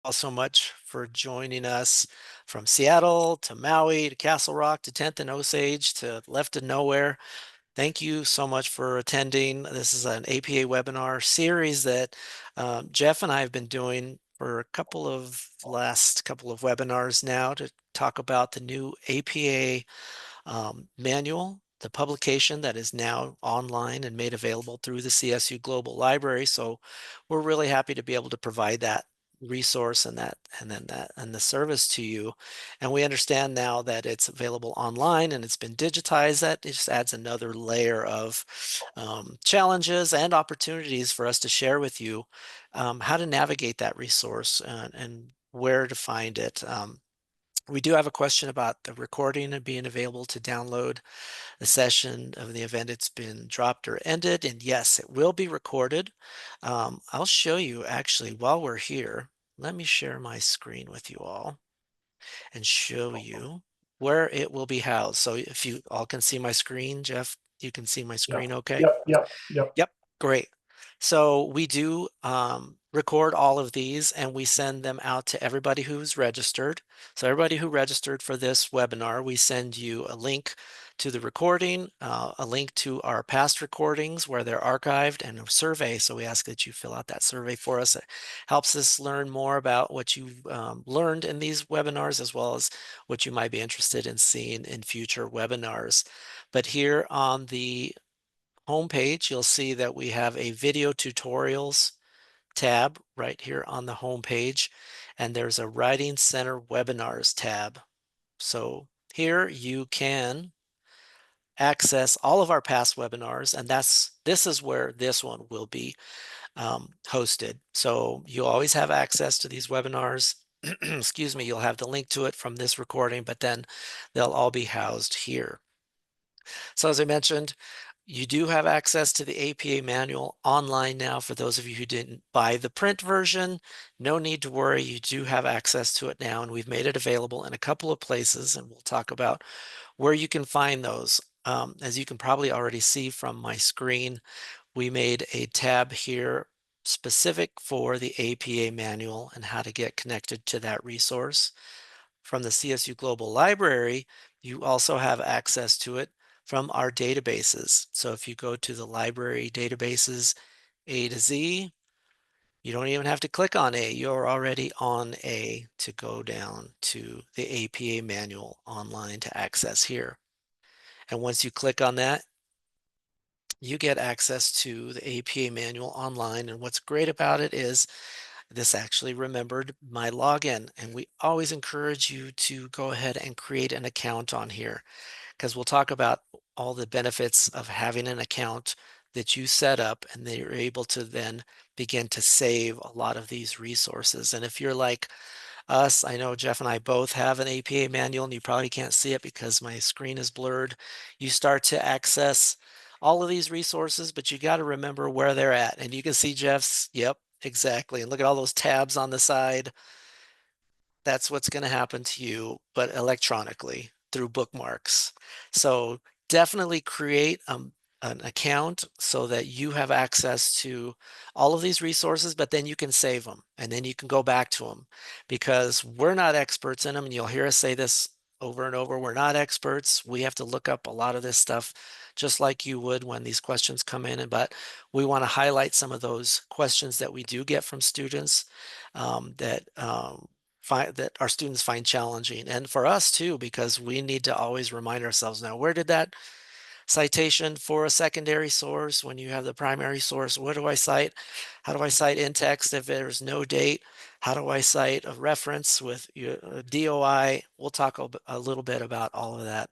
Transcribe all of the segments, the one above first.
all so much for joining us from Seattle to Maui to Castle Rock to 10th and Osage to left of nowhere. Thank you so much for attending. This is an APA webinar series that Jeff and I have been doing for a last couple of webinars now to talk about the new APA manual, the publication that is now online and made available through the CSU Global Library. So we're really happy to be able to provide that resource and the service to you. And we understand now that it's available online and it's been digitized. That it just adds another layer of challenges and opportunities for us to share with you how to navigate that resource and where to find it. We do have a question about the recording and being available to download the session of the event. It's been dropped or ended, and yes, it will be recorded. I'll show you actually while we're here. Let me share my screen with you all and show you where it will be housed. So if you all can see my screen, Jeff, you can see my Yep, screen okay? yep, yep, yep. Yep, great. So we do record all of these and we send them out to everybody who's registered. So everybody who registered for this webinar, we send you a link to the recording, a link to our past recordings where they're archived, and a survey. So we ask that you fill out that survey for us. It helps us learn more about what you've learned in these webinars, as well as what you might be interested in seeing in future webinars. But here on the homepage, you'll see that we have a video tutorials tab right here on the homepage, and there's a Writing Center webinars tab. So here you can access all of our past webinars, and this is where this one will be hosted. So you'll always have access to these webinars. Excuse me, you'll have the link to it from this recording, but then they'll all be housed here. So as I mentioned, you do have access to the APA manual online now. For those of you who didn't buy the print version, no need to worry. You do have access to it now, and we've made it available in a couple of places, and we'll talk about where you can find those. As you can probably already see from my screen, we made a tab here specific for the APA manual and how to get connected to that resource. From the CSU Global Library, you also have access to it from our databases. So if you go to the library databases A to Z, you don't even have to click on A. You're already on A to go down to the APA manual online to access here. And once you click on that, you get access to the APA manual online. And what's great about it is this actually remembered my login. And we always encourage you to go ahead and create an account on here, because we'll talk about all the benefits of having an account that you set up, and that you're able to then begin to save a lot of these resources. And if you're like us, I know Jeff and I both have an APA manual, and you probably can't see it because my screen is blurred. You start to access all of these resources, but you got to remember where they're at. And you can see Jeff's, yep, exactly. And look at all those tabs on the side. That's what's going to happen to you, but electronically through bookmarks. So definitely create an account so that you have access to all of these resources, but then you can save them and then you can go back to them, because we're not experts in them. And you'll hear us say this over and over. We're not experts. We have to look up a lot of this stuff just like you would when these questions come in. But we want to highlight some of those questions that we do get from students that our students find challenging, and for us too, because we need to always remind ourselves, now where did that citation for a secondary source, when you have the primary source, what do I cite? How do I cite in text if there's no date? How do I cite a reference with DOI? We'll talk a little bit about all of that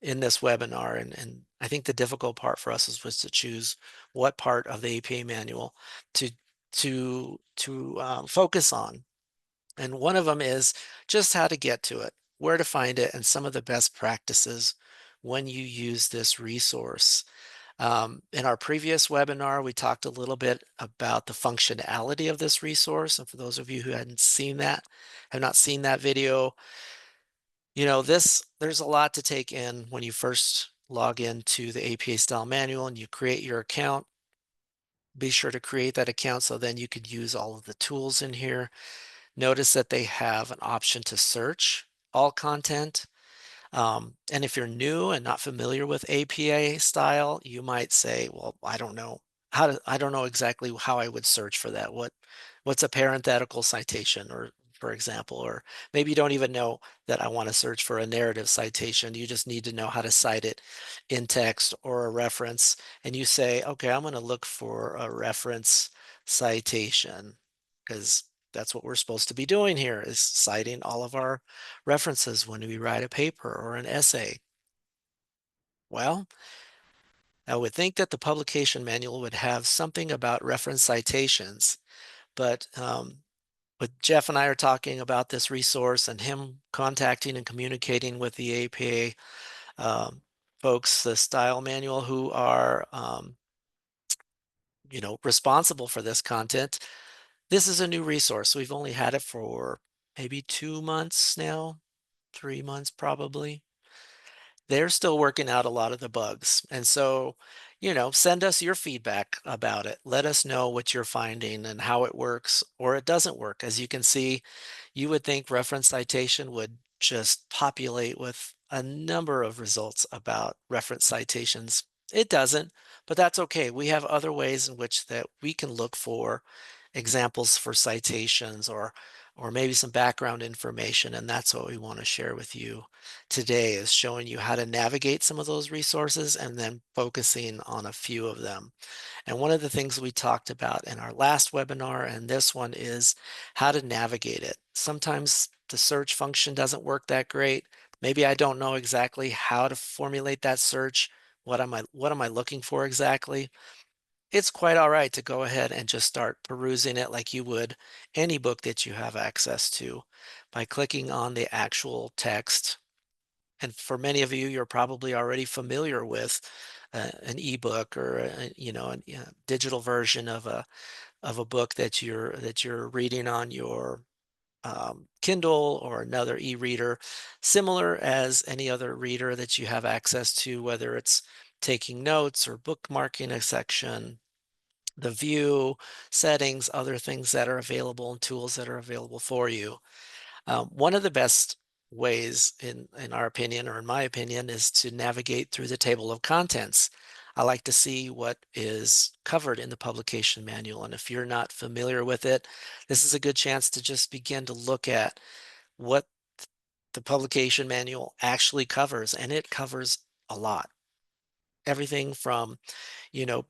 in this webinar. And I think the difficult part for us was to choose what part of the APA manual to focus on. And one of them is just how to get to it, where to find it, and some of the best practices when you use this resource. In our previous webinar, we talked a little bit about the functionality of this resource. And for those of you who hadn't seen that, have not seen that video, there's a lot to take in when you first log into the APA style manual and you create your account. Be sure to create that account so then you could use all of the tools in here. Notice that they have an option to search all content. And if you're new and not familiar with APA style, you might say, well, I don't know exactly how I would search for that. What's a parenthetical citation, or for example, or maybe you don't even know that I want to search for a narrative citation. You just need to know how to cite it in text or a reference. And you say, okay, I'm going to look for a reference citation, because that's what we're supposed to be doing here, is citing all of our references when we write a paper or an essay. Well, I would think that the publication manual would have something about reference citations, but with Jeff and I are talking about this resource and him contacting and communicating with the APA folks, the style manual, who are responsible for this content. This is a new resource. We've only had it for maybe 2 months now, 3 months probably. They're still working out a lot of the bugs. And so, send us your feedback about it. Let us know what you're finding and how it works or it doesn't work. As you can see, you would think reference citation would just populate with a number of results about reference citations. It doesn't, but that's okay. We have other ways in which that we can look for examples for citations, or maybe some background information, and that's what we want to share with you today, is showing you how to navigate some of those resources and then focusing on a few of them. And one of the things we talked about in our last webinar and this one is how to navigate it. Sometimes the search function doesn't work that great. Maybe I don't know exactly how to formulate that search. What am I looking for exactly? It's quite all right to go ahead and just start perusing it like you would any book that you have access to, by clicking on the actual text. And for many of you, you're probably already familiar with an ebook, or a digital version of a book that you're reading on your Kindle or another e-reader, similar as any other reader that you have access to, whether it's taking notes or bookmarking a section, the view, settings, other things that are available, and tools that are available for you. One of the best ways, in our opinion, or in my opinion, is to navigate through the table of contents. I like to see what is covered in the publication manual. And if you're not familiar with it, this is a good chance to just begin to look at what the publication manual actually covers. And it covers a lot. Everything from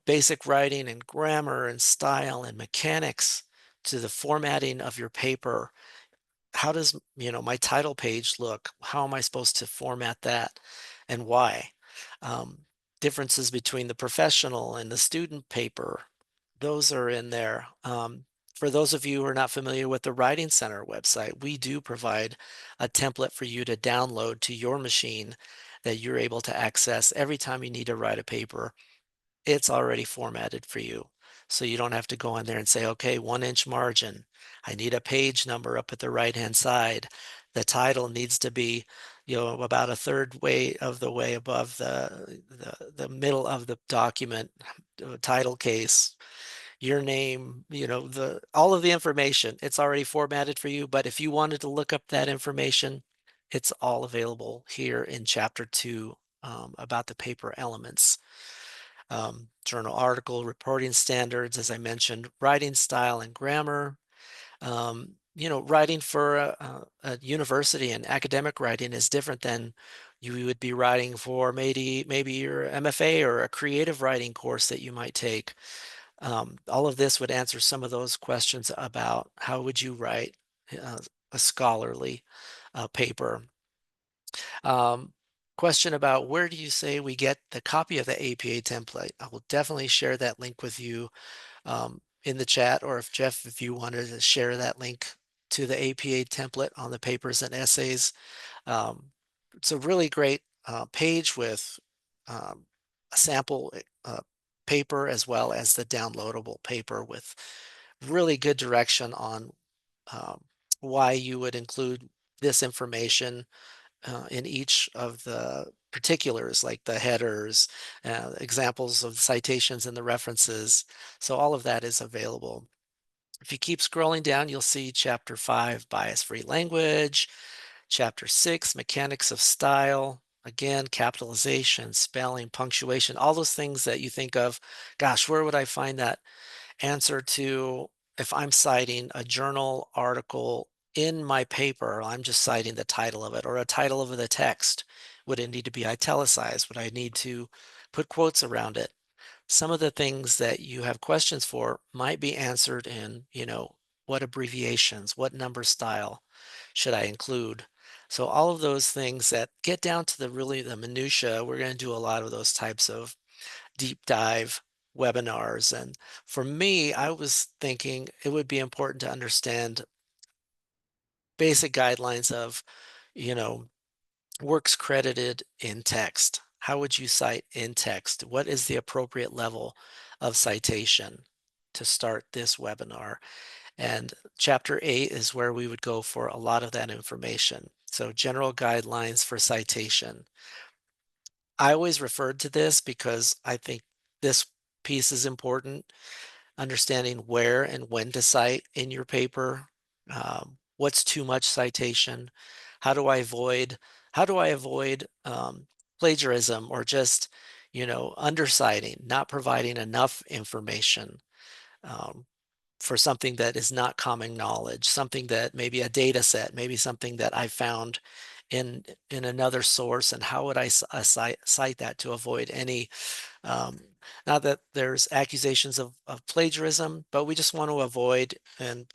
basic writing and grammar and style and mechanics, to the formatting of your paper. How does, my title page look? How am I supposed to format that, and why? Um, Differences between the professional and the student paper, those are in there. For those of you who are not familiar with the Writing Center website, we do provide a template for you to download to your machine that you're able to access every time you need to write a paper. It's already formatted for you. So you don't have to go in there and say, okay, 1 inch margin. I need a page number up at the right-hand side. The title needs to be, about a third way of the way above the middle of the document, title case, your name, all of the information. It's already formatted for you. But if you wanted to look up that information, it's all available here in chapter 2, about the paper elements. Journal article, reporting standards, as I mentioned, writing style and grammar. Writing for a university and academic writing is different than you would be writing for maybe your MFA or a creative writing course that you might take. All of this would answer some of those questions about how would you write uh, a scholarly paper. Um, Question about where do you say we get the copy of the APA template? I will definitely share that link with you in the chat, or if Jeff, if you wanted to share that link to the APA template on the papers and essays. Um, it's a really great page with um, a sample paper, as well as the downloadable paper, with really good direction on um, why you would include this information in each of the particulars, like the headers, examples of citations and the references. So all of that is available. If you keep scrolling down, you'll see Chapter 5, Bias-Free Language, Chapter 6, Mechanics of Style. Again, capitalization, spelling, punctuation, all those things that you think of. Gosh, where would I find that answer to if I'm citing a journal article in my paper? I'm just citing the title of it or a title of the text. Would it need to be italicized? Would I need to put quotes around it? Some of the things that you have questions for might be answered in, what abbreviations, what number style should I include? So all of those things that get down to the minutia, we're going to do a lot of those types of deep dive webinars. And for me, I was thinking it would be important to understand basic guidelines of, you know, works credited in text. How would you cite in text? What is the appropriate level of citation to start this webinar? And chapter 8 is where we would go for a lot of that information. So general guidelines for citation. I always referred to this because I think this piece is important, understanding where and when to cite in your paper. What's too much citation? How do I avoid plagiarism or just, underciting, not providing enough information um, for something that is not common knowledge, something that maybe a data set, maybe something that I found in another source, and how would I cite that to avoid any um, not that there's accusations of plagiarism, but we just want to avoid and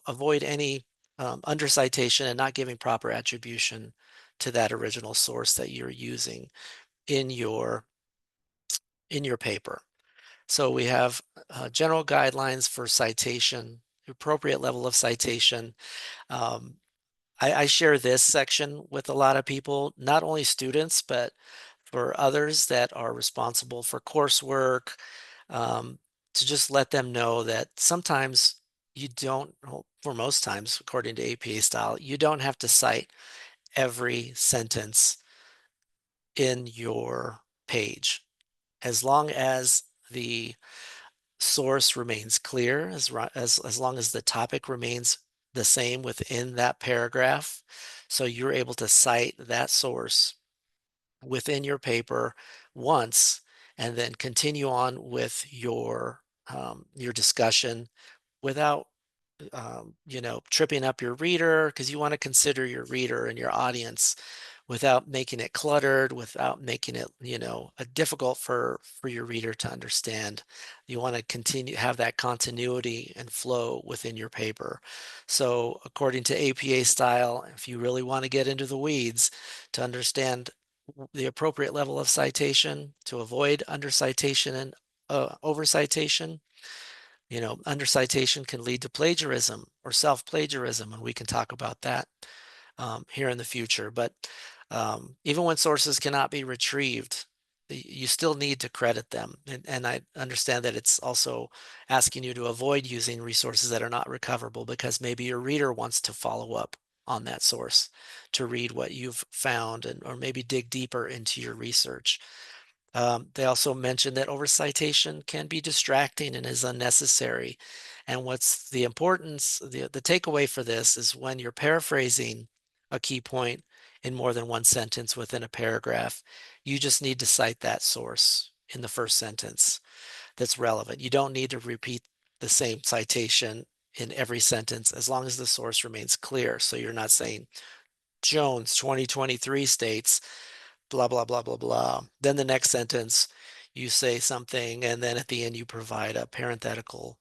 avoid any under citation and not giving proper attribution to that original source that you're using in your in your paper. So we have general guidelines for citation, appropriate level of citation. Um, I share this section with a lot of people, not only students, but for others that are responsible for coursework, um, to just let them know that sometimes you don't, well, for most times, according to APA style, you don't have to cite every sentence in your page. As long as the source remains clear, as long as the topic remains the same within that paragraph, so you're able to cite that source within your paper once and then continue on with your discussion without tripping up your reader, because you want to consider your reader and your audience without making it cluttered, without making it, difficult for your reader to understand. You want to continue have that continuity and flow within your paper. So according to APA style, if you really want to get into the weeds to understand the appropriate level of citation to avoid under citation and over citation, under citation can lead to plagiarism or self-plagiarism, and we can talk about that here in the future. But even when sources cannot be retrieved, you still need to credit them. And I understand that it's also asking you to avoid using resources that are not recoverable because maybe your reader wants to follow up on that source to read what you've found and or maybe dig deeper into your research. They also mentioned that overcitation can be distracting and is unnecessary. And what's the importance, the takeaway for this is when you're paraphrasing a key point in more than one sentence within a paragraph, you just need to cite that source in the first sentence that's relevant. You don't need to repeat the same citation in every sentence as long as the source remains clear. So you're not saying Jones 2023 states blah, blah, blah, blah, blah. Then the next sentence, you say something, and then at the end, you provide a parenthetical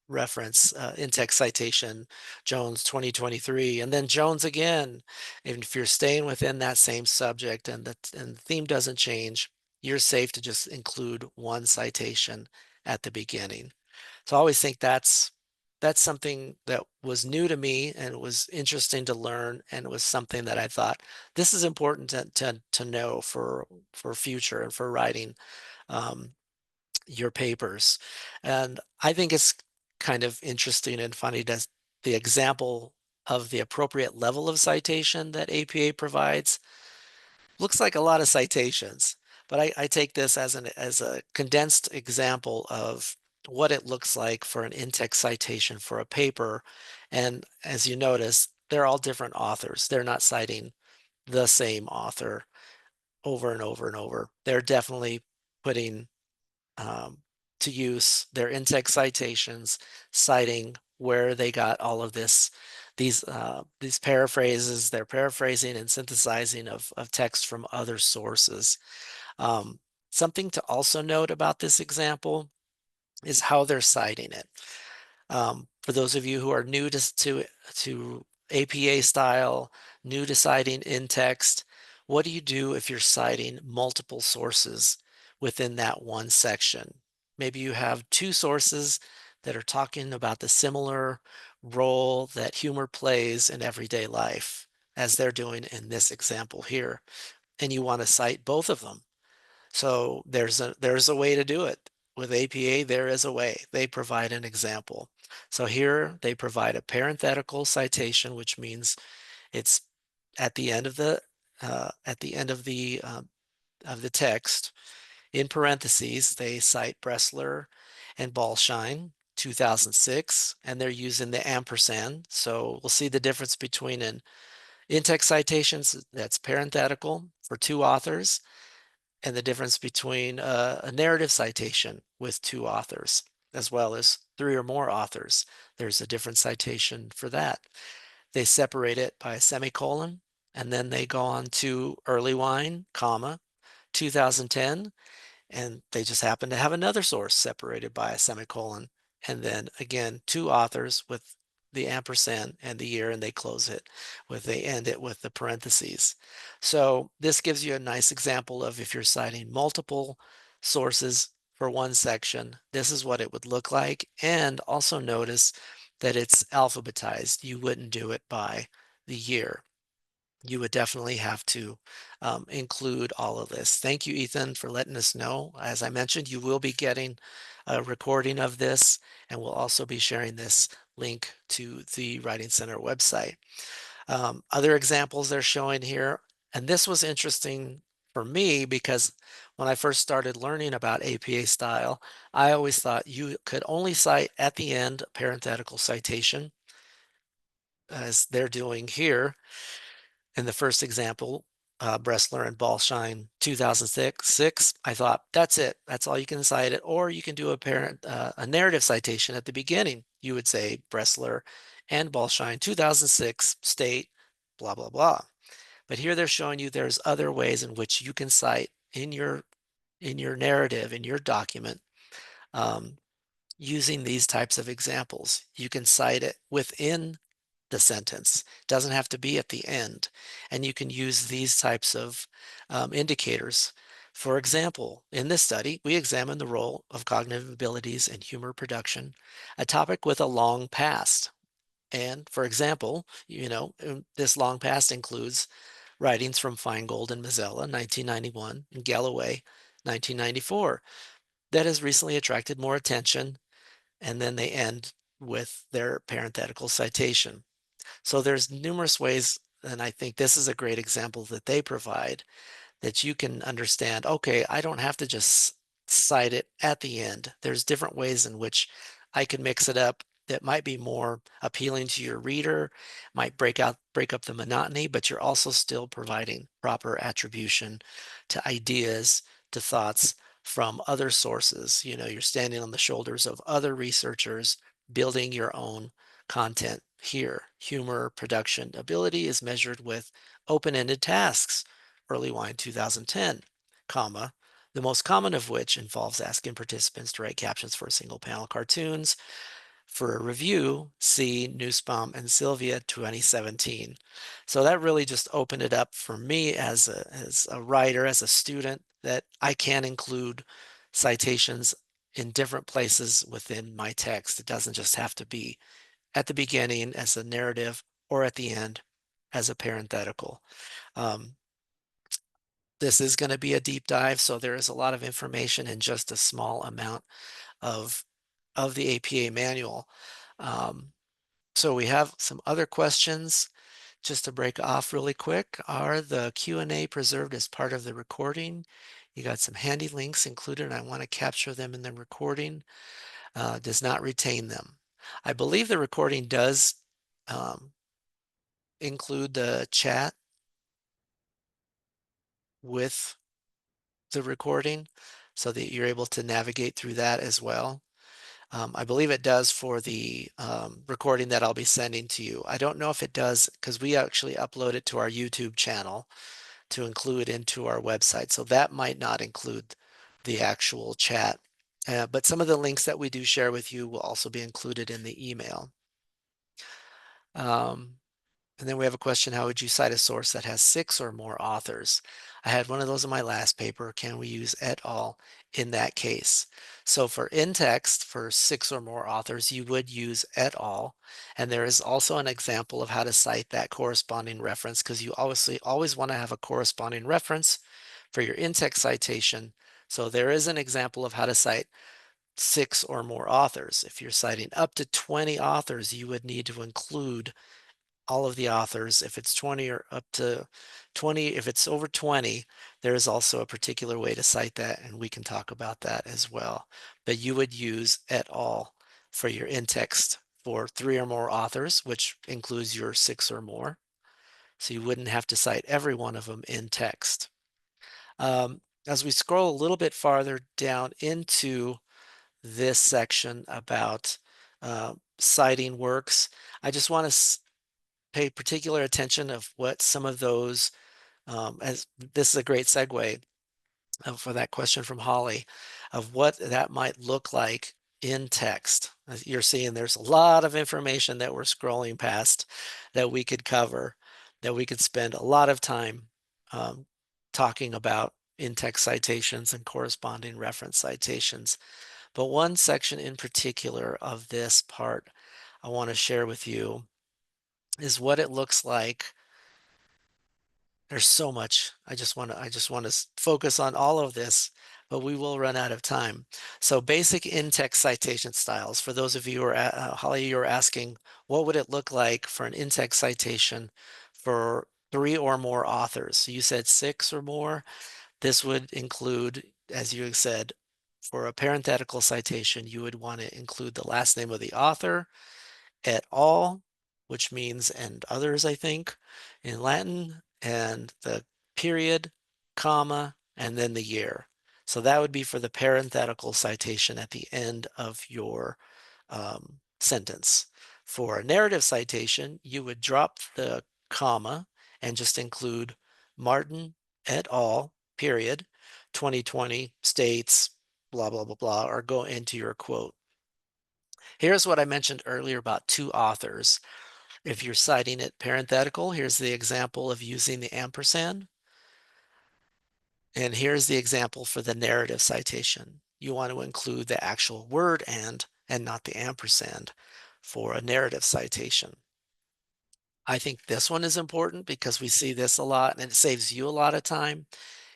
reference, in-text citation, Jones 2023, and then Jones again. And if you're staying within that same subject and the theme doesn't change, you're safe to just include one citation at the beginning. So I always think that's something that was new to me and it was interesting to learn, and it was something that I thought this is important to know for future and for writing um, your papers. And I think it's kind of interesting and funny that the example of the appropriate level of citation that APA provides looks like a lot of citations, but I take this as a condensed example of what it looks like for an in-text citation for a paper. And as you notice, they're all different authors. They're not citing the same author over and over and over. They're definitely putting um, to use their in-text citations, citing where they got all of these paraphrases. They're paraphrasing and synthesizing of text from other sources. Um, Something to also note about this example is how they're citing it. For those of you who are new to APA style, new to citing in text, what do you do if you're citing multiple sources within that one section? Maybe you have two sources that are talking about the similar role that humor plays in everyday life, as they're doing in this example here, and you want to cite both of them. So there's a way to do it. With APA, there is a way. They provide an example. So here they provide a parenthetical citation, which means it's at the end of the of the text. In parentheses, they cite Bressler and Balshine, 2006, and they're using the ampersand. So we'll see the difference between an in-text citations that's parenthetical for two authors and the difference between a narrative citation with two authors, as well as three or more authors. There's a different citation for that. They separate it by a semicolon, and then they go on to early wine, comma, 2010, and they just happen to have another source separated by a semicolon. And then again, two authors with the ampersand and the year, and they end it with the parentheses. So this gives you a nice example of if you're citing multiple sources for one section, this is what it would look like. And also notice that it's alphabetized. You wouldn't do it by the year. You would definitely have to include all of this. Thank you, Ethan, for letting us know. As I mentioned, you will be getting a recording of this, and we'll also be sharing this link to the Writing Center website. Other examples they're showing here, and this was interesting for me because when I first started learning about APA style, I always thought you could only cite at the end a parenthetical citation, as they're doing here. In the first example, Bressler and Balshine 2006, I thought that's it. That's all you can cite it. Or you can do a narrative citation at the beginning. You would say Bressler and Balshine 2006 state blah, blah, blah. But here they're showing you there's other ways in which you can cite in your narrative, in your document, um, using these types of examples. You can cite it within the sentence. It doesn't have to be at the end. And you can use these types of indicators. For example, in this study, we examined the role of cognitive abilities in humor production, a topic with a long past. And for example, this long past includes writings from Feingold and Mazzella, 1991, and Galloway, 1994, that has recently attracted more attention. And then they end with their parenthetical citation. So there's numerous ways, and I think this is a great example that they provide that you can understand, okay, I don't have to just cite it at the end. There's different ways in which I can mix it up that might be more appealing to your reader, might break up the monotony, but you're also still providing proper attribution to ideas, to thoughts from other sources. You're standing on the shoulders of other researchers, building your own content here. Humor production ability is measured with open-ended tasks, early wine 2010, comma, the most common of which involves asking participants to write captions for single panel cartoons. For a review, see Nussbaum and Sylvia 2017. So that really just opened it up for me as a writer, as a student, that I can include citations in different places within my text. It doesn't just have to be at the beginning as a narrative or at the end as a parenthetical. Um, this is going to be a deep dive, so there is a lot of information in just a small amount of the APA manual. Um, so we have some other questions just to break off really quick. Are the Q&A preserved as part of the recording? You got some handy links included, and I want to capture them in the recording. does not retain them. I believe the recording does um, include the chat with the recording so that you're able to navigate through that as well. I believe it does for the recording that I'll be sending to you. I don't know if it does because we actually upload it to our YouTube channel to include into our website. So that might not include the actual chat. But some of the links that we do share with you will also be included in the email. Um, and then we have a question, how would you cite a source that has 6 or more authors? I had one of those in my last paper. Can we use et al. In that case? So for in-text, for 6 or more authors, you would use et al. And there is also an example of how to cite that corresponding reference because you obviously always want to have a corresponding reference for your in-text citation. So there is an example of how to cite 6 or more authors. If you're citing up to 20 authors, you would need to include all of the authors. If it's 20 or up to 20, if it's over 20, there is also a particular way to cite that, and we can talk about that as well. But you would use et al. For your in-text for 3 or more authors, which includes your 6 or more. So you wouldn't have to cite every one of them in text. As we scroll a little bit farther down into this section about citing works, I just want to pay particular attention of what some of those, as this is a great segue for that question from Holly, of what that might look like in text. As you're seeing, there's a lot of information that we're scrolling past that we could cover, that we could spend a lot of time talking about in-text citations and corresponding reference citations. But one section in particular of this part I want to share with you is what it looks like. There's so much. I just want to focus on all of this, but we will run out of time. So basic in-text citation styles. For those of you who are, Holly, you're asking, what would it look like for an in-text citation for 3 or more authors? So you said 6 or more. This would include, as you said, for a parenthetical citation, you would want to include the last name of the author, et al., which means and others, I think, in Latin, and the period, comma, and then the year. So that would be for the parenthetical citation at the end of your sentence. For a narrative citation, you would drop the comma and just include Martin et al., period, 2020 states, blah, blah, blah, blah, or go into your quote. Here's what I mentioned earlier about 2 authors. If you're citing it parenthetical, here's the example of using the ampersand. And here's the example for the narrative citation. You want to include the actual word and not the ampersand for a narrative citation. I think this one is important because we see this a lot and it saves you a lot of time.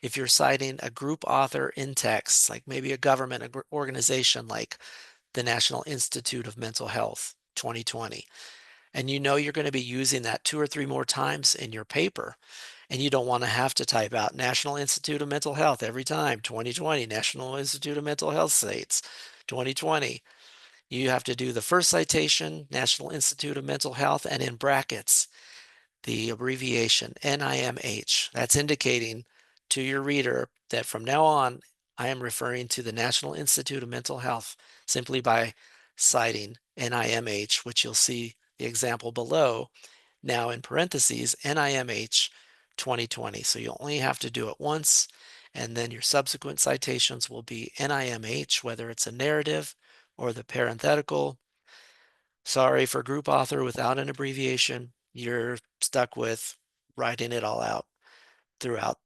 If you're citing a group author in text, like maybe a government organization like the National Institute of Mental Health 2020, and you know you're going to be using that 2 or 3 more times in your paper, and you don't want to have to type out National Institute of Mental Health every time, 2020, National Institute of Mental Health states, 2020. You have to do the first citation, National Institute of Mental Health, and in brackets, the abbreviation NIMH. That's indicating to your reader that from now on, I am referring to the National Institute of Mental Health simply by citing NIMH, which you'll see the example below. Now in parentheses, NIMH 2020. So you only have to do it once, and then your subsequent citations will be NIMH, whether it's a narrative or the parenthetical. Sorry, for group author without an abbreviation, you're stuck with writing it all out throughout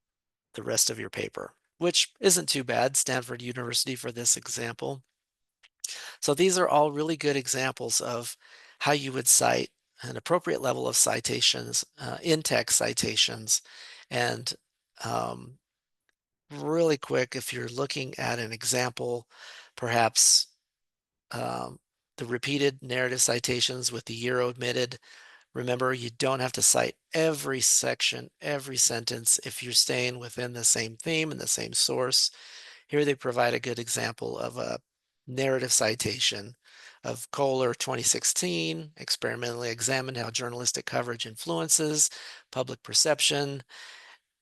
the rest of your paper, which isn't too bad, Stanford University for this example. So these are all really good examples of how you would cite an appropriate level of citations, in-text citations. And really quick, if you're looking at an example, perhaps um, the repeated narrative citations with the year omitted. Remember, you don't have to cite every section, every sentence if you're staying within the same theme and the same source. Here they provide a good example of a narrative citation of Kohler 2016, experimentally examined how journalistic coverage influences public perception.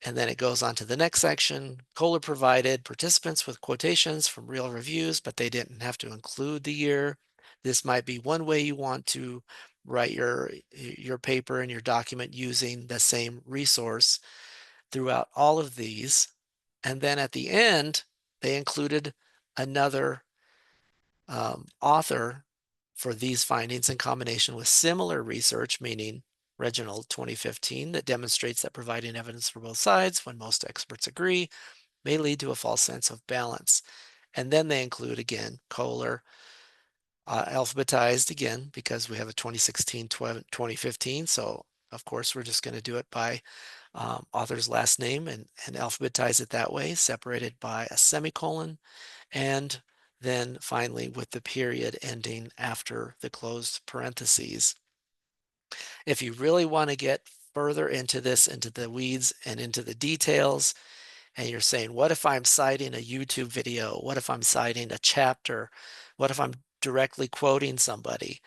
And then it goes on to the next section. Kohler provided participants with quotations from real reviews, but they didn't have to include the year. This might be one way you want to write your paper and your document using the same resource throughout all of these. And then at the end, they included another author for these findings in combination with similar research, meaning Reginald 2015, that demonstrates that providing evidence for both sides, when most experts agree, may lead to a false sense of balance. And then they include again Kohler, alphabetized again because we have a 2016, 2015. So of course we're just going to do it by author's last name and alphabetize it that way, separated by a semicolon, and then finally with the period ending after the closed parentheses. If you really want to get further into this, into the weeds and into the details, and you're saying, what if I'm citing a YouTube video? What if I'm citing a chapter? What if I'm directly quoting somebody?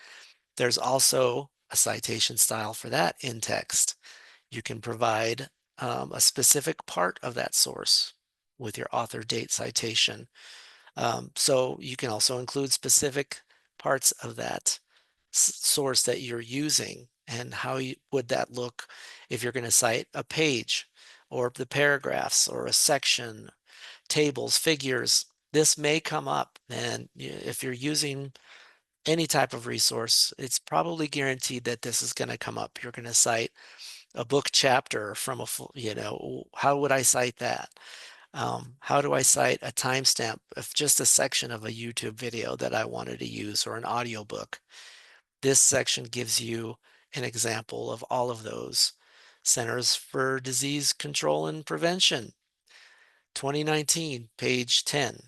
There's also a citation style for that in text. You can provide a specific part of that source with your author date citation. So you can also include specific parts of that source that you're using, and how would that look if you're going to cite a page or the paragraphs or a section, tables, figures. This may come up, and if you're using any type of resource, it's probably guaranteed that this is going to come up. You're going to cite a book chapter from how would I cite that? How do I cite a timestamp of just a section of a YouTube video that I wanted to use, or an audiobook? This section gives you an example of all of those. Centers for Disease Control and Prevention, 2019, page 10.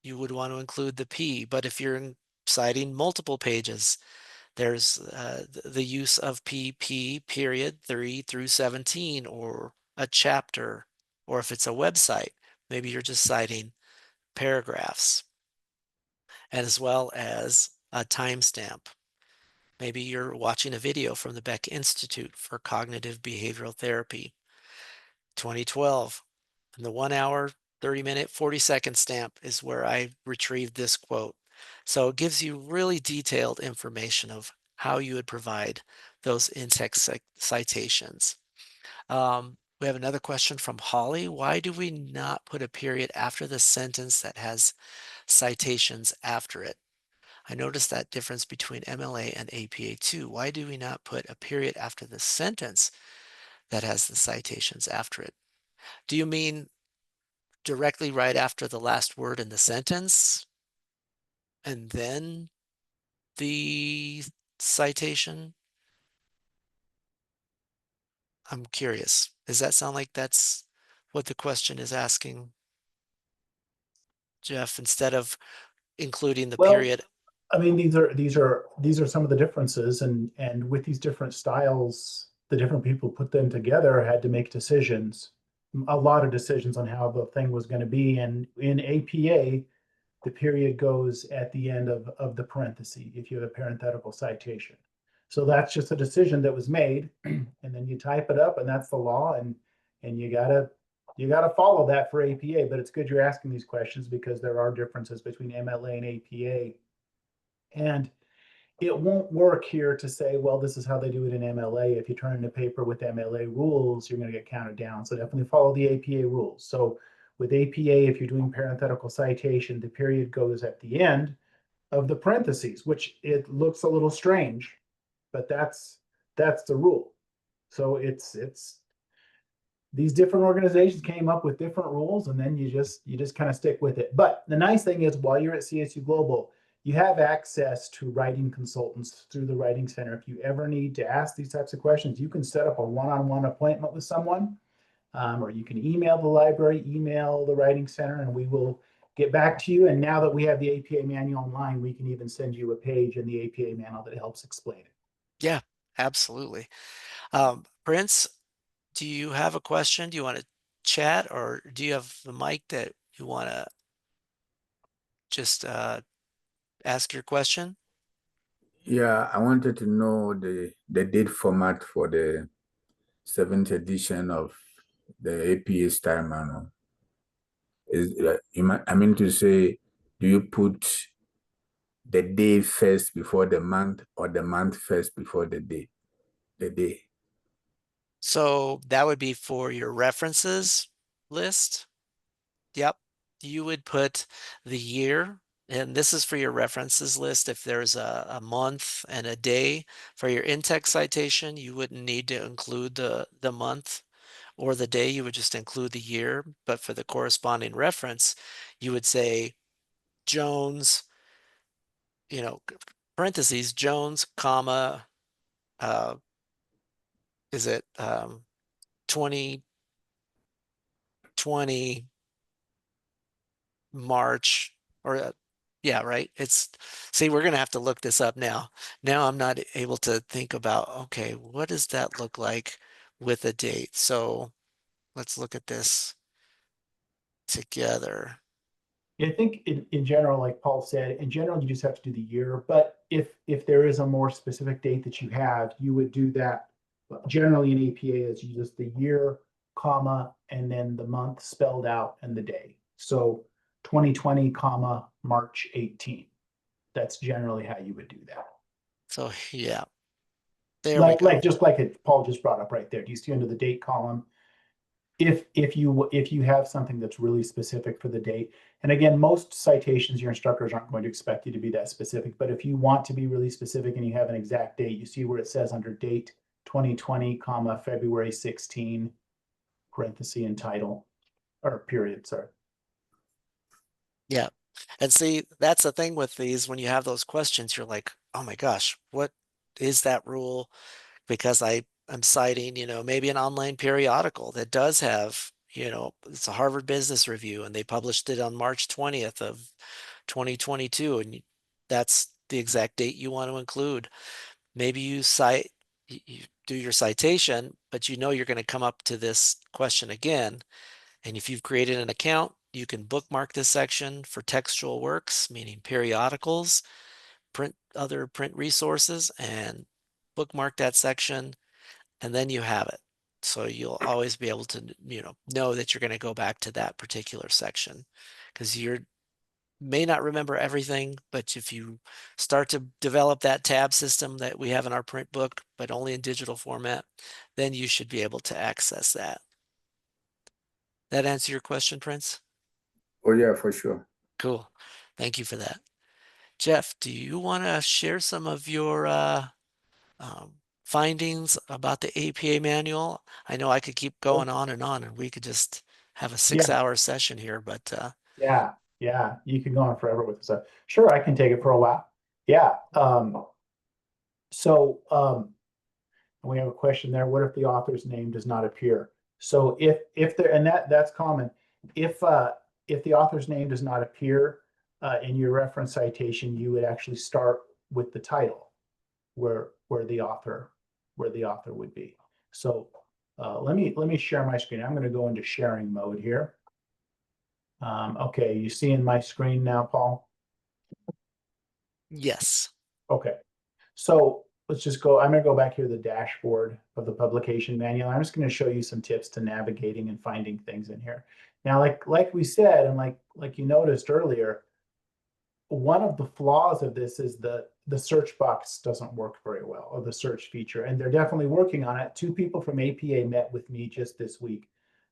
You would want to include the P, but if you're citing multiple pages, there's the use of PP period 3 through 17, or a chapter, or if it's a website, maybe you're just citing paragraphs, as well as a timestamp. Maybe you're watching a video from the Beck Institute for Cognitive Behavioral Therapy, 2012, and the 1 hour, 30-minute, 40-second stamp is where I retrieved this quote. So it gives you really detailed information of how you would provide those in-text citations. We have another question from Holly. Why do we not put a period after the sentence that has citations after it? I noticed that difference between MLA and APA too. Why do we not put a period after the sentence that has the citations after it? Do you mean directly right after the last word in the sentence and then the citation? I'm curious. Does that sound like that's what the question is asking, Jeff, instead of including the Well, period? I mean, these are some of the differences, and with these different styles, the different people put them together had to make decisions, a lot of decisions on how the thing was going to be. And in APA, the period goes at the end of the parenthesis if you have a parenthetical citation. So that's just a decision that was made, and then you type it up, and that's the law, and you gotta follow that for APA. But it's good you're asking these questions because there are differences between MLA and APA, and it won't work here to say, well, this is how they do it in MLA. If you turn in a paper with MLA rules, you're going to get counted down. So definitely follow the APA rules. So with APA, if you're doing parenthetical citation, the period goes at the end of the parentheses, which it looks a little strange, but that's the rule. So it's these different organizations came up with different rules, and then you just kind of stick with it. But the nice thing is, while you're at CSU Global, you have access to writing consultants through the Writing Center. If you ever need to ask these types of questions, you can set up a one-on-one appointment with someone, or you can email the library, email the Writing Center, and we will get back to you. And now that we have the APA manual online, we can even send you a page in the APA manual that helps explain it. Yeah, absolutely. Prince, do you have a question? Do you want to chat, or do you have the mic that you want to just ask your question? Yeah, I wanted to know the date format for the seventh edition of the APA style manual. I mean to say, do you put the day first before the month, or the month first before the day? The day. So that would be for your references list. Yep. You would put the year, and this is for your references list. If there's a month and a day for your in-text citation, you wouldn't need to include the month or the day. You would just include the year. But for the corresponding reference, you would say Jones, parentheses, Jones, comma, uh, is it 2020 March or yeah, right. See, we're gonna have to look this up now. Now I'm not able to think about, okay, what does that look like with a date? So let's look at this together. I think in general, like Paul said, in general, you just have to do the year. But if there is a more specific date that you have, you would do that. Generally in APA is you just the year, comma, and then the month spelled out and the day. So 2020, comma, March 18. That's generally how you would do that. So yeah, there we go. Just like it Paul just brought up right there. Do you see under the date column? If you have something that's really specific for the date, and again, most citations your instructors aren't going to expect you to be that specific, but if you want to be really specific and you have an exact date, you see where it says under date 2020, comma, February 16, parenthesis and title, or period, sorry. Yeah. And see, that's the thing with these, when you have those questions, you're like, oh my gosh, what is that rule? Because I'm citing, maybe an online periodical that does have, it's a Harvard Business Review and they published it on March 20th of 2022, and that's the exact date you want to include. Maybe you do your citation, but you're going to come up to this question again. And if you've created an account, you can bookmark this section for textual works, meaning periodicals, other print resources, and bookmark that section, and then you have it. So you'll always be able to, know that you're going to go back to that particular section, because you may not remember everything, but if you start to develop that tab system that we have in our print book, but only in digital format, then you should be able to access that. That answer your question, Prince? Oh yeah, for sure. Cool. Thank you for that. Jeff, do you want to share some of your findings about the APA manual? I know I could keep going on, and we could just have a 6-hour session here, but Yeah, you can go on forever with this stuff. Sure, I can take it for a while. Yeah. So we have a question there. What if the author's name does not appear? So if there, and that's common. If the author's name does not appear in your reference citation, you would actually start with the title where the author would be. So let me share my screen. I'm going to go into sharing mode here. Okay, you see in my screen now, Paul? yes. Okay. So let's just go. I'm going to go back here to the dashboard of the publication manual. I'm just going to show you some tips to navigating and finding things in here. Now, like we said, and like you noticed earlier, one of the flaws of this is the search box doesn't work very well, or the search feature, and they're definitely working on it. 2 people from APA met with me just this week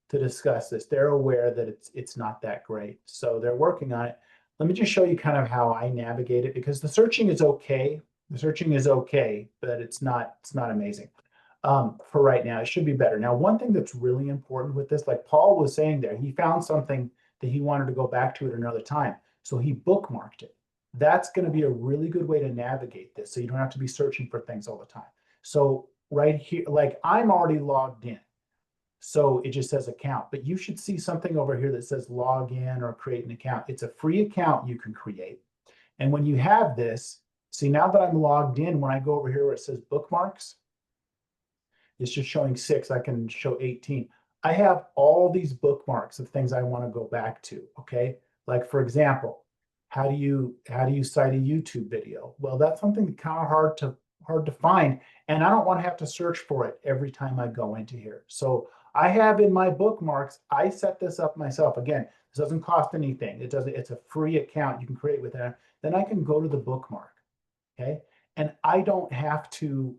to discuss this. They're aware that it's not that great, so they're working on it. Let me just show you kind of how I navigate it, because the searching is okay. The searching is okay, but it's not amazing. For right now, it should be better. Now, one thing that's really important with this, like Paul was saying there, he found something that he wanted to go back to at another time. So he bookmarked it. That's going to be a really good way to navigate this. So you don't have to be searching for things all the time. So right here, like I'm already logged in. So it just says account, but you should see something over here that says log in or create an account. It's a free account you can create. And when you have this, see, now that I'm logged in, when I go over here where it says bookmarks, it's just showing 6. I can show 18. I have all these bookmarks of things I want to go back to. Okay. Like for example, How do you cite a YouTube video? Well, that's something kind of hard to find, and I don't want to have to search for it every time I go into here. So I have in my bookmarks, I set this up myself. Again, this doesn't cost anything. It's a free account you can create with it. Then I can go to the bookmark. Okay. And I don't have to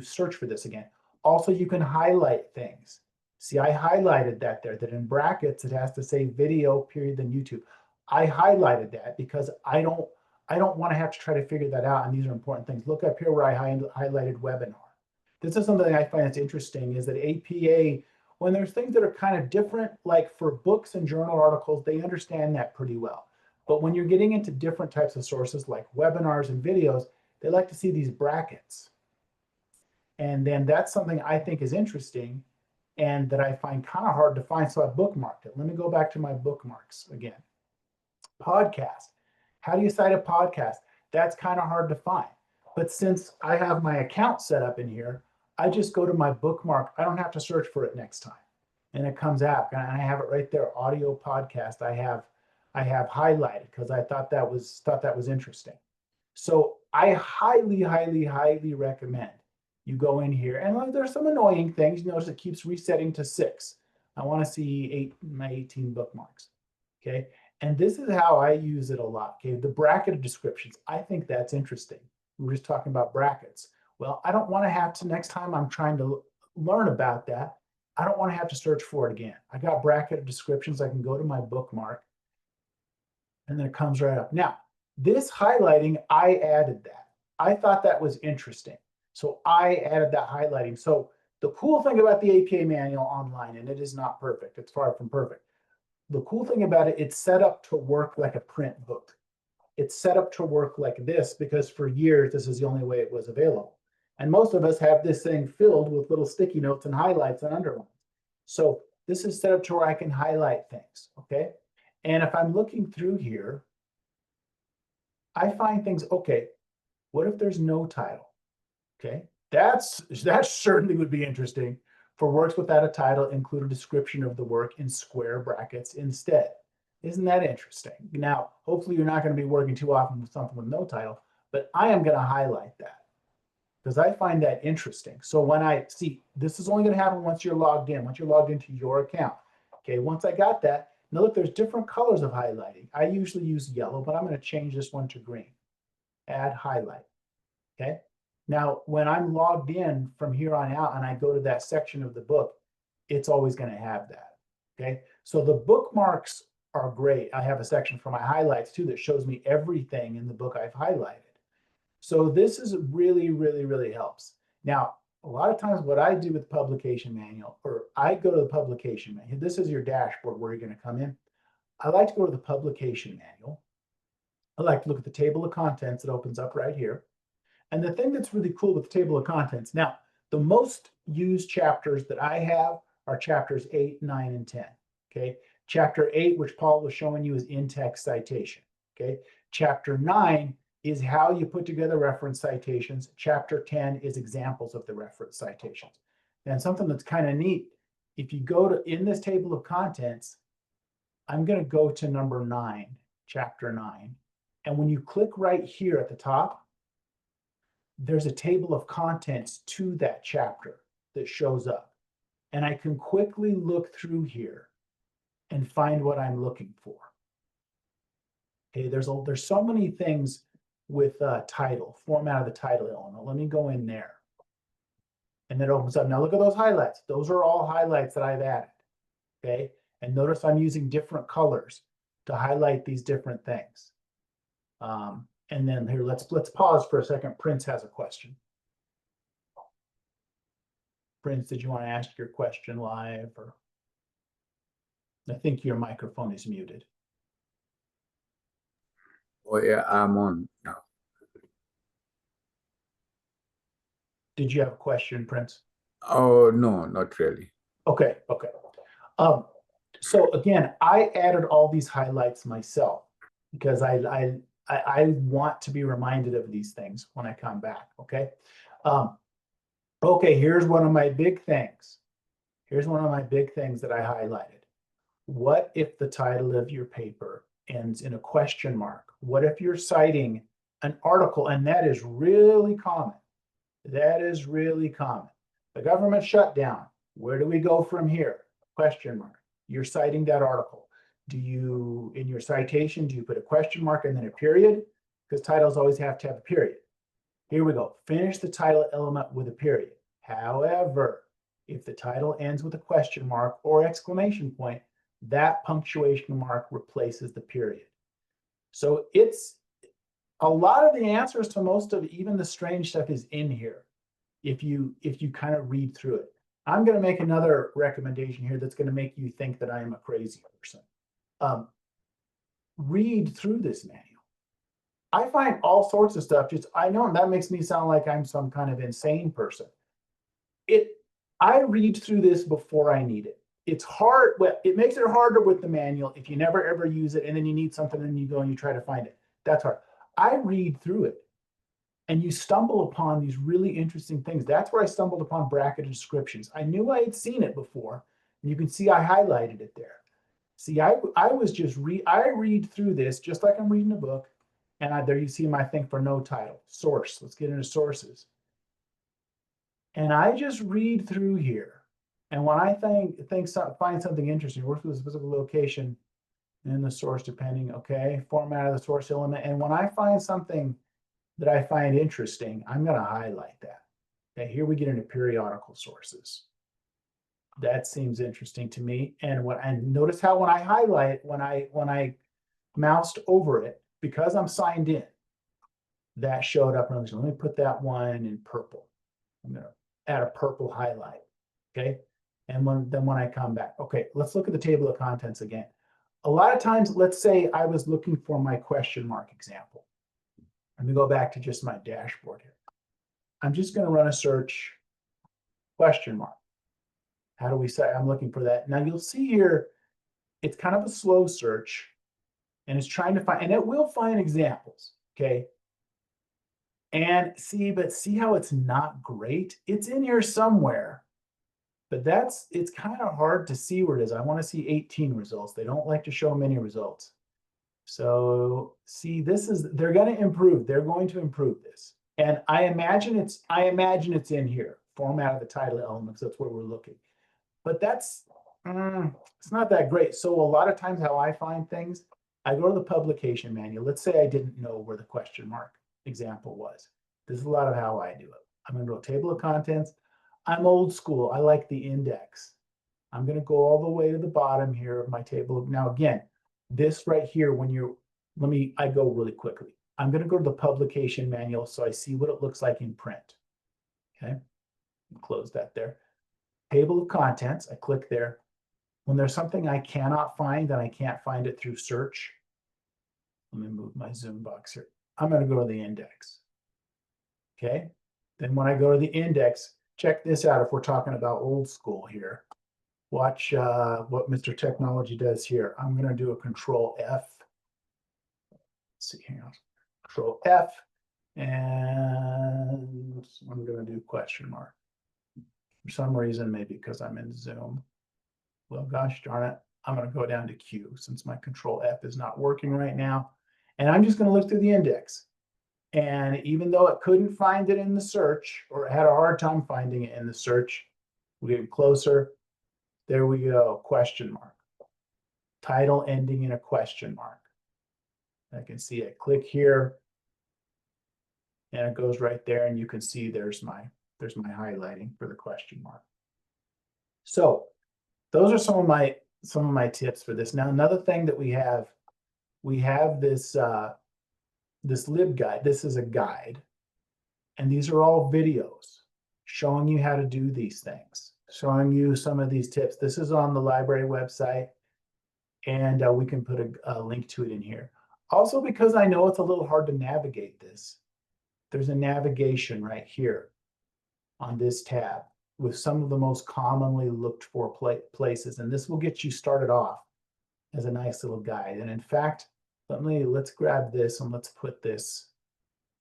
search for this again. Also, you can highlight things. See, I highlighted that there, that in brackets, it has to say video period then YouTube. I highlighted that because I don't want to have to try to figure that out. And these are important things. Look up here where I highlighted webinar. This is something I find that's interesting is that APA, when there's things that are kind of different, like for books and journal articles, they understand that pretty well. But when you're getting into different types of sources like webinars and videos, they like to see these brackets. And then that's something I think is interesting and that I find kind of hard to find. So I bookmarked it. Let me go back to my bookmarks again. Podcast. How do you cite a podcast? That's kind of hard to find. But since I have my account set up in here, I just go to my bookmark. I don't have to search for it next time. And it comes out and I have it right there, audio podcast. I have highlighted because I thought that was interesting. So I highly recommend you go in here. And there's some annoying things. You notice it keeps resetting to 6. I want to see my 18 bookmarks. Okay. And this is how I use it a lot. Okay. The bracketed descriptions. I think that's interesting. We were just talking about brackets. Well, I don't want to have to, next time I'm trying to learn about that, I don't want to have to search for it again. I got bracketed descriptions. I can go to my bookmark and then it comes right up. Now, this highlighting, I added that. I thought that was interesting. So I added that highlighting. So the cool thing about the APA manual online, and it is not perfect, it's far from perfect. The cool thing about it, it's set up to work like a print book. It's set up to work like this because for years, this is the only way it was available. And most of us have this thing filled with little sticky notes and highlights and underlines. So this is set up to where I can highlight things, okay? And if I'm looking through here, I find things, okay, what if there's no title? Okay, that certainly would be interesting. For works without a title, include a description of the work in square brackets instead. Isn't that interesting? Now, hopefully you're not going to be working too often with something with no title, but I am going to highlight that because I find that interesting. So when I see, this is only going to happen once you're logged in, once you're logged into your account. Okay, once I got that, now look, there's different colors of highlighting. I usually use yellow, but I'm going to change this one to green. Add highlight. Okay. Now, when I'm logged in from here on out and I go to that section of the book, it's always going to have that. Okay. So the bookmarks are great. I have a section for my highlights too that shows me everything in the book I've highlighted. So this is really helps. Now, a lot of times what I do with publication manual, or I go to the publication manual. This is your dashboard where you're going to come in. I like to go to the publication manual. I like to look at the table of contents that opens up right here. And the thing that's really cool with the table of contents, now, the most used chapters that I have are chapters 8, 9, and 10. Okay. Chapter 8, which Paul was showing you, is in-text citation. Okay. Chapter 9 is how you put together reference citations. Chapter 10 is examples of the reference citations. And something that's kind of neat, if you go to in this table of contents, I'm going to go to number 9, chapter 9. And when you click right here at the top, there's a table of contents to that chapter that shows up. And I can quickly look through here and find what I'm looking for. Okay, there's so many things with title, format of the title element. Let me go in there. And it opens up. Now look at those highlights. Those are all highlights that I've added. Okay, and notice I'm using different colors to highlight these different things. And then here, let's pause for a second. Prince has a question. Prince, did you want to ask your question live? Or I think your microphone is muted. Oh yeah, I'm on now. Did you have a question, Prince? Oh no, not really. Okay. So again, I added all these highlights myself because I want to be reminded of these things when I come back. Okay. Okay, here's one of my big things. Here's one of my big things that I highlighted. What if the title of your paper ends in a question mark? What if you're citing an article, and that is really common? That is really common. The government shutdown. Where do we go from here? Question mark. You're citing that article. Do you, in your citation, do you put a question mark and then a period? Because titles always have to have a period. Here we go. Finish the title element with a period. However, if the title ends with a question mark or exclamation point, that punctuation mark replaces the period. So it's a lot of the answers to most of even the strange stuff is in here if you kind of read through it. I'm going to make another recommendation here that's going to make you think that I am a crazy person. Read through this manual. I find all sorts of stuff. I know that makes me sound like I'm some kind of insane person. I read through this before I need it. It's hard. Well, it makes it harder with the manual if you never ever use it and then you need something and you go and you try to find it. That's hard. I read through it and you stumble upon these really interesting things. That's where I stumbled upon bracketed descriptions. I knew I had seen it before, and you can see I highlighted it there. See, I read through this just like I'm reading a book, and there you see my thing for no title. Source. Let's get into sources. And I just read through here. And when I find something interesting, works with a specific location in the source, depending, okay, format of the source element. And when I find something that I find interesting, I'm going to highlight that. Okay, here we get into periodical sources. That seems interesting to me. And notice how when I highlight, when I moused over it, because I'm signed in, that showed up. Let me put that one in purple. I'm going to add a purple highlight. Okay. And when I come back, okay, let's look at the table of contents again. A lot of times, let's say I was looking for my question mark example. Let me go back to just my dashboard here. I'm just going to run a search question mark. How do we say I'm looking for that? Now you'll see here, it's kind of a slow search and it's trying to find, and it will find examples. Okay. And see how it's not great? It's in here somewhere, but it's kind of hard to see where it is. I want to see 18 results. They don't like to show many results. So see, they're going to improve. They're going to improve this. And I imagine it's in here, format of the title elements. That's where we're looking. But it's not that great. So a lot of times how I find things, I go to the publication manual. Let's say I didn't know where the question mark example was. This is a lot of how I do it. I'm going to go table of contents. I'm old school. I like the index. I'm going to go all the way to the bottom here of my table. Now, again, this right here, I go really quickly. I'm going to go to the publication manual so I see what it looks like in print. Okay, close that there. Table of contents, I click there. When there's something I cannot find and I can't find it through search, let me move my zoom box here. I'm going to go to the index. Okay, then when I go to the index, check this out if we're talking about old school here. Watch what Mr. Technology does here. I'm going to do a Control F. Let's see here. Control F. And I'm going to do question mark. For some reason, maybe because I'm in Zoom. Well, gosh darn it. I'm going to go down to Q since my Control F is not working right now. And I'm just going to look through the index. And even though it couldn't find it in the search, or it had a hard time finding it in the search, we get closer. There we go, question mark. Title ending in a question mark. I can see it. Click here. And it goes right there, and you can see there's my highlighting for the question mark. So those are some of my tips for this. Now, another thing that we have this this LibGuide. This is a guide, and these are all videos showing you how to do these things, showing you some of these tips. This is on the library website, and we can put a link to it in here. Also, because I know it's a little hard to navigate this, there's a navigation right here on this tab with some of the most commonly looked for places, and this will get you started off as a nice little guide. And in fact, let's grab this and let's put this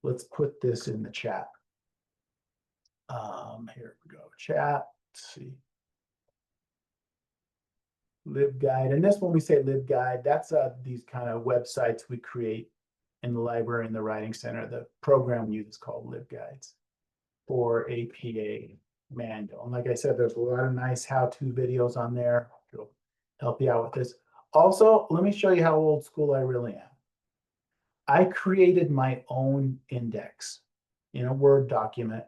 in the chat. Here we go, chat. Let's see. LibGuide. And this, when we say LibGuide, that's these kind of websites we create in the library and the Writing Center. The program we use is called LibGuides for APA manual. And like I said, there's a lot of nice how-to videos on there. It'll help you out with this. Also, let me show you how old school I really am. I created my own index in a Word document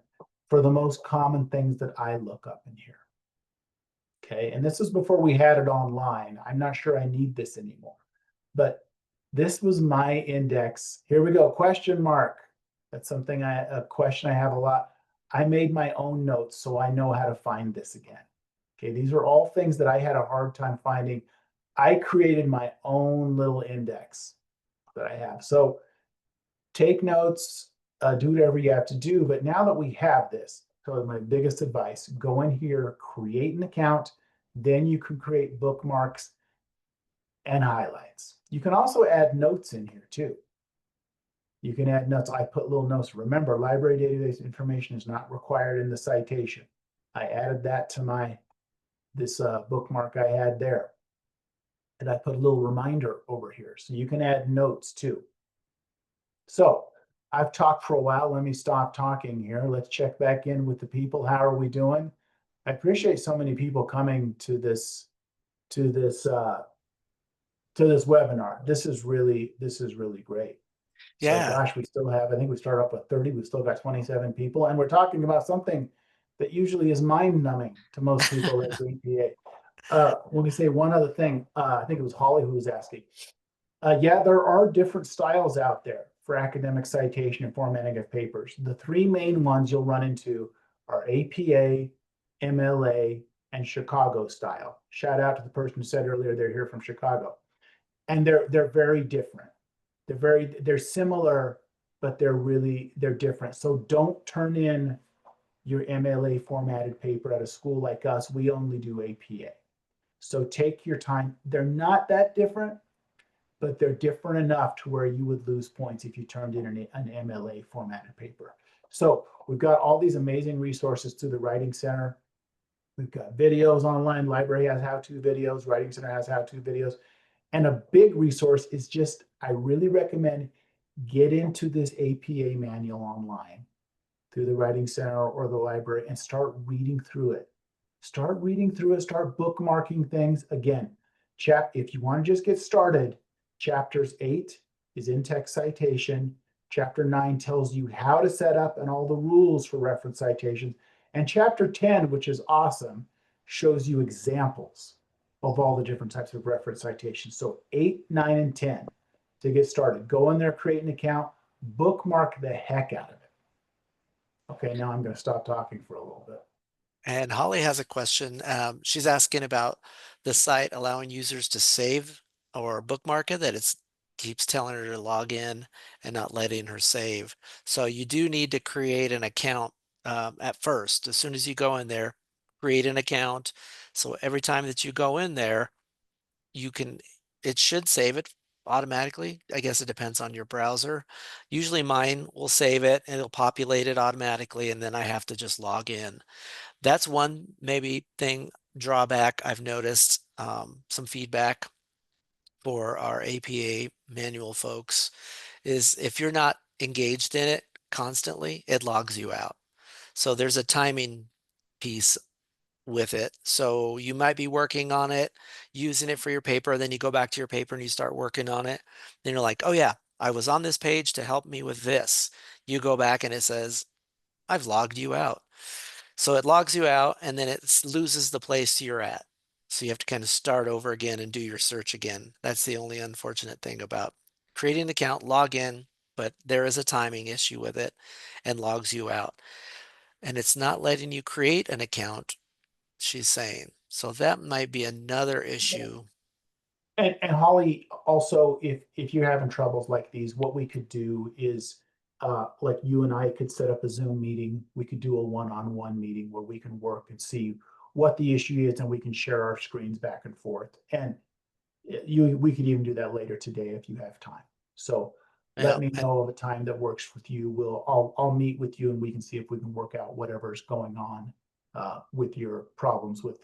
for the most common things that I look up in here. Okay, and this is before we had it online. I'm not sure I need this anymore, but this was my index. Here we go, question mark. That's something a question I have a lot. I made my own notes so I know how to find this again. Okay, these are all things that I had a hard time finding. I created my own little index that I have. So take notes, do whatever you have to do. But now that we have this, so my biggest advice, go in here, create an account, then you can create bookmarks and highlights. You can also add notes in here too. You can add notes. I put little notes. Remember, library database information is not required in the citation. I added that to this bookmark I had there. And I put a little reminder over here. So you can add notes too. So I've talked for a while. Let me stop talking here. Let's check back in with the people. How are we doing? I appreciate so many people coming to this webinar. This is really great. Yeah. So gosh, we still have, I think we started up with 30, we've still got 27 people, and we're talking about something that usually is mind-numbing to most people at APA. Let me say one other thing. I think it was Holly who was asking. Yeah, there are different styles out there for academic citation and formatting of papers. The three main ones you'll run into are APA, MLA, and Chicago style. Shout out to the person who said earlier they're here from Chicago. And they're very different. They're similar, but they're different. So don't turn in your MLA formatted paper at a school like us. We only do APA. So take your time. They're not that different, but they're different enough to where you would lose points if you turned in an MLA formatted paper. So we've got all these amazing resources through the Writing Center. We've got videos online. Library has how-to videos. Writing Center has how-to videos. And a big resource is just, I really recommend get into this APA manual online through the Writing Center or the library and start reading through it. Start reading through it, start bookmarking things. Again, if you want to just get started, chapters 8 is in-text citation. Chapter 9 tells you how to set up and all the rules for reference citations. And chapter 10, which is awesome, shows you examples of all the different types of reference citations. So 8, 9, and 10 to get started. Go in there, create an account, bookmark the heck out of it. Okay, now I'm going to stop talking for a little bit. And Holly has a question. She's asking about the site allowing users to save or bookmark it, that it keeps telling her to log in and not letting her save. So you do need to create an account at first. As soon as you go in there, create an account. So every time that you go in there, it should save it automatically. I guess it depends on your browser. Usually mine will save it and it'll populate it automatically, and then I have to just log in. That's one maybe drawback I've noticed, some feedback for our APA manual folks is if you're not engaged in it constantly, it logs you out. So there's a timing piece with it. So you might be working on it, using it for your paper, then you go back to your paper and you start working on it. Then you're like, oh yeah, I was on this page to help me with this. You go back and it says, I've logged you out. So it logs you out and then it loses the place you're at. So you have to kind of start over again and do your search again. That's the only unfortunate thing about creating an account, log in, but there is a timing issue with it and logs you out. And it's not letting you create an account, she's saying. So that might be another issue. And Holly, also, if you're having troubles like these, what we could do is, like you and I could set up a Zoom meeting. We could do a one-on-one meeting where we can work and see what the issue is, and we can share our screens back and forth. And we could even do that later today if you have time. So Yeah, let me know of a time that works with you. I'll meet with you and we can see if we can work out whatever's going on with your problems with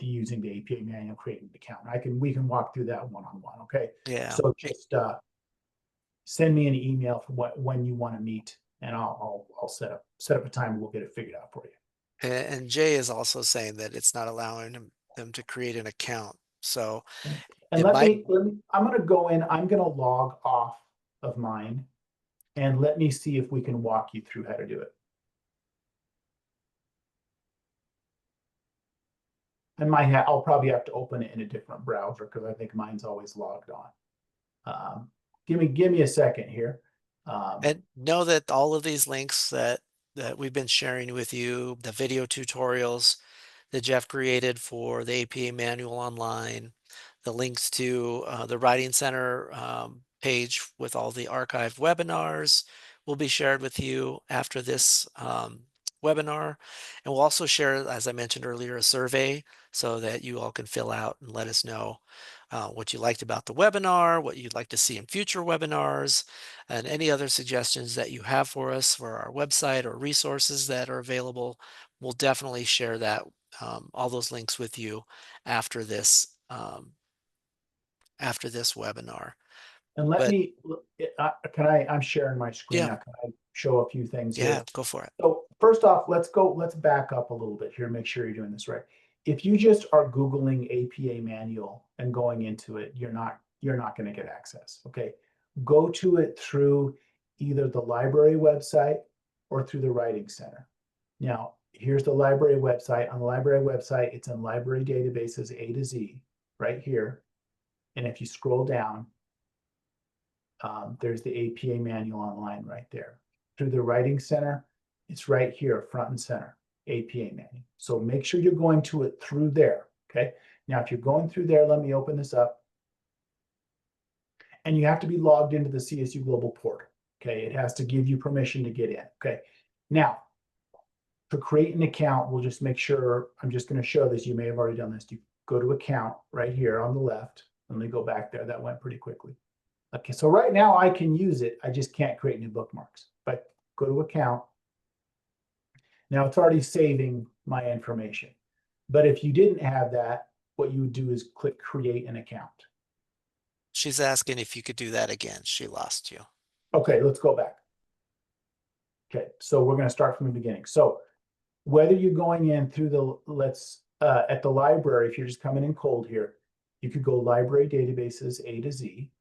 using the APA manual, creating the account. We can walk through that one-on-one. Okay. Yeah. So just send me an email for when you want to meet, and I'll set up a time and we'll get it figured out for you. And Jay is also saying that it's not allowing them to create an account. So And it let might, me, I'm gonna go in, I'm gonna log off of mine, and let me see if we can walk you through how to do it. I'll probably have to open it in a different browser because I think mine's always logged on. Give me a second here. and know that all of these links that we've been sharing with you, the video tutorials that Jeff created for the APA manual online, the links to the Writing Center page with all the archived webinars will be shared with you after this webinar. And we'll also share, as I mentioned earlier, a survey so that you all can fill out and let us know what you liked about the webinar, what you'd like to see in future webinars, and any other suggestions that you have for us for our website or resources that are available. We'll definitely share that, all those links with you after this webinar. And let But me, I'm sharing my screen yeah, now. Can I show a few things yeah, here? go for it. So first off, let's back up a little bit here, make sure you're doing this right. If you just are Googling APA manual and going into it, you're not going to get access. Okay. Go to it through either the library website or through the Writing Center. Now, here's the library website. On the library website, it's in library databases A to Z right here. And if you scroll down, there's the APA manual online right there. Through the Writing Center, it's right here, front and center, APA manual. So make sure you're going to it through there, okay? Now, if you're going through there, let me open this up. And you have to be logged into the CSU Global portal, okay? It has to give you permission to get in, okay? Now, to create an account, we'll just make sure, I'm just gonna show this, you may have already done this. You go to account right here on the left. Let me go back there, that went pretty quickly. Okay, so right now I can use it, I just can't create new bookmarks. But go to account. Now it's already saving my information. But if you didn't have that, what you would do is click create an account. She's asking if you could do that again. She lost you. Okay, let's go back. Okay, so we're going to start from the beginning. So whether you're going in through the, at the library, if you're just coming in cold here, you could go library databases A to Z.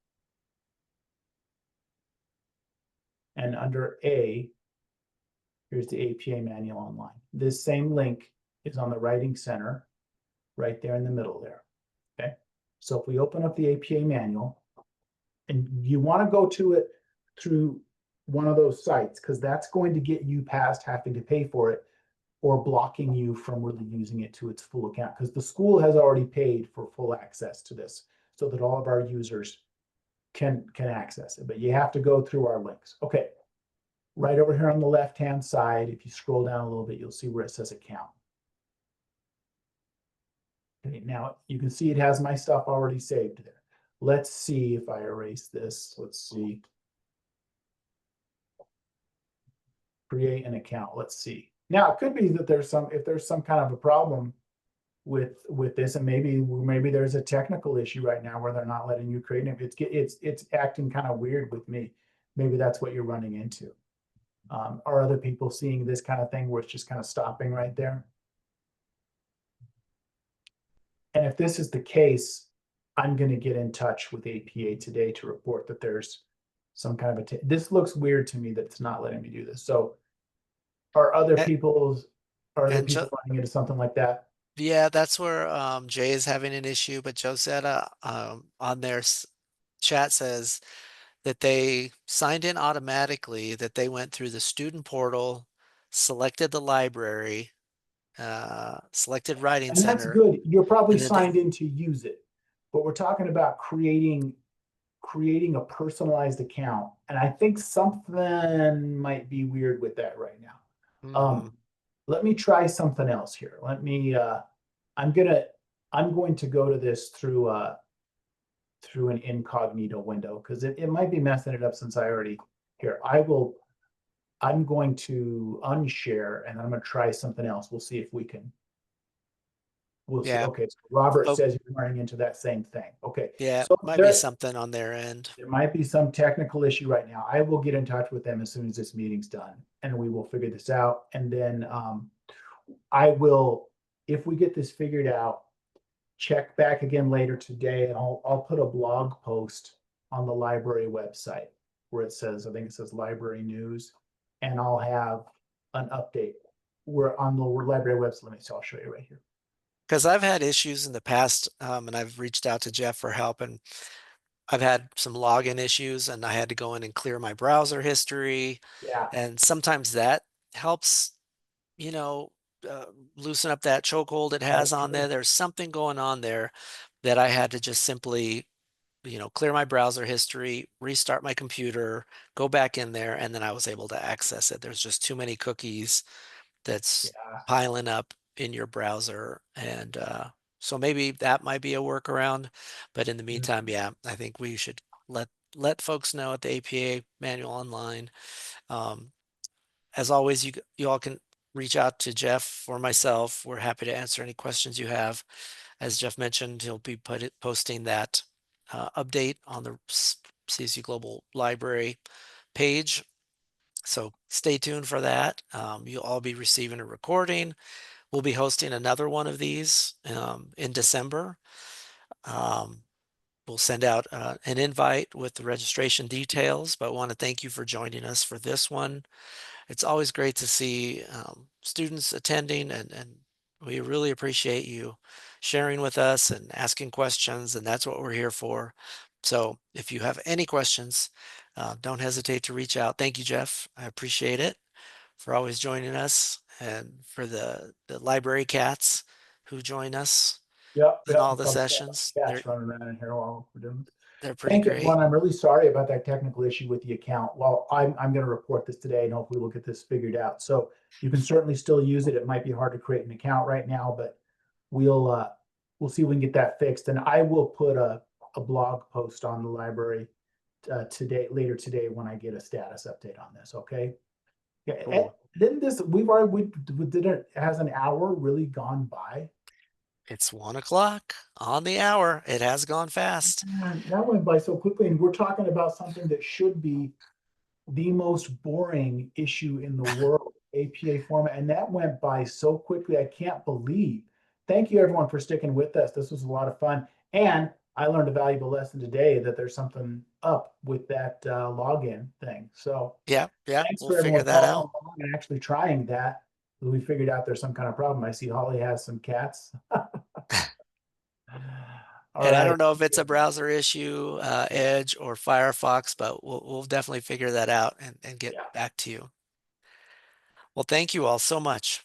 And under A, here's the APA manual online. This same link is on the Writing Center right there in the middle there. Okay. So if we open up the APA manual, and you want to go to it through one of those sites, because that's going to get you past having to pay for it or blocking you from really using it to its full account, because the school has already paid for full access to this so that all of our users can access it, but you have to go through our links. Okay. Right over here on the left-hand side, if you scroll down a little bit, you'll see where it says account. Okay, now you can see it has my stuff already saved there. Let's see if I erase this. Let's see. Create an account. Let's see. Now it could be that if there's some kind of a problem with this, and maybe there's a technical issue right now where they're not letting you create it. It's acting kind of weird with me. Maybe that's what you're running into. Are other people seeing this kind of thing where it's just kind of stopping right there? And if this is the case, I'm going to get in touch with APA today to report that there's some kind of this looks weird to me that it's not letting me do this. So are other people running into something like that? Yeah, that's where Jay is having an issue, but Josetta on their chat says that they signed in automatically, that they went through the student portal, selected the library, selected Writing And that's Center. good. You're probably and then signed in to use it, but we're talking about creating a personalized account. And I think something might be weird with that right now. Mhm. Let me try something else here. Let me, I'm going to go to this through an incognito window because it might be messing it up since I already here. I'm going to unshare and I'm gonna try something else. We'll see if we can. We'll see. Yeah. Okay, so Robert So, says you're running into that same thing. Okay, yeah, so might be something on their end. there might be some technical issue right now. I will get in touch with them as soon as this meeting's done and we will figure this out. And then I will, if we get this figured out, check back again later today and I'll put a blog post on the library website where it says, I think it says library news, and I'll have an update. We're on the library website. Let me see, I'll show you right here. Because I've had issues in the past, and I've reached out to Jeff for help, and I've had some login issues, and I had to go in and clear my browser history. Yeah, And sometimes that helps, you know, loosen up that chokehold it has that's on there. true. There's something going on there that I had to just simply, clear my browser history, restart my computer, go back in there, and then I was able to access it. There's just too many cookies that's Yeah. piling up in your browser. And so maybe that might be a workaround. But in the meantime, yeah, I think we should let folks know at the APA Manual Online. Um, as always, you all can reach out to Jeff or myself. We're happy to answer any questions you have. As Jeff mentioned, he'll be posting that update on the CSU Global Library page. So stay tuned for that. You'll all be receiving a recording. We'll be hosting another one of these in December. Um, we'll send out an invite with the registration details, but want to thank you for joining us for this one. It's always great to see students attending, and we really appreciate you sharing with us and asking questions, and that's what we're here for. So if you have any questions, don't hesitate to reach out. Thank you, Jeff. I appreciate it for always joining us, and for the library cats who join us Yep, in yep. all You the probably saw sessions. cats running around in here while we're doing this. They're pretty Thank you, great. everyone. I'm really sorry about that technical issue with the account. Well, I'm going to report this today and hopefully we'll get this figured out. So you can certainly still use it. It might be hard to create an account right now, but we'll see if we can get that fixed. And I will put a blog post on the library later today when I get a status update on this. Okay. Yeah. Cool. Didn't this we did it, has an hour really gone by? It's 1 o'clock on the hour. It has gone fast. Man, that went by so quickly, and we're talking about something that should be the most boring issue in the world, APA format, and that went by so quickly. I can't believe. Thank you, everyone, for sticking with us. This was a lot of fun, and I learned a valuable lesson today that there's something up with that login thing. So Yeah, thanks we'll for figure everyone that following out. along and actually trying that. We figured out there's some kind of problem. I see Holly has some cats. All And I right. don't know if it's a browser issue, Edge or Firefox, but we'll definitely figure that out and get Yeah. back to you. Well, thank you all so much.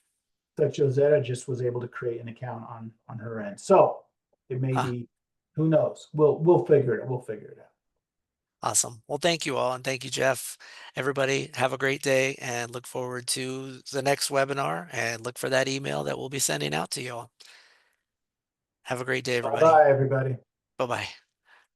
So Josetta just was able to create an account on her end. So it may Ah, be, who knows? We'll figure it. We'll figure it out. awesome. Well, thank you all, and thank you, Jeff. Everybody, have a great day, and look forward to the next webinar, and look for that email that we'll be sending out to you all. Have a great day, Bye everybody. bye, everybody. Bye-bye.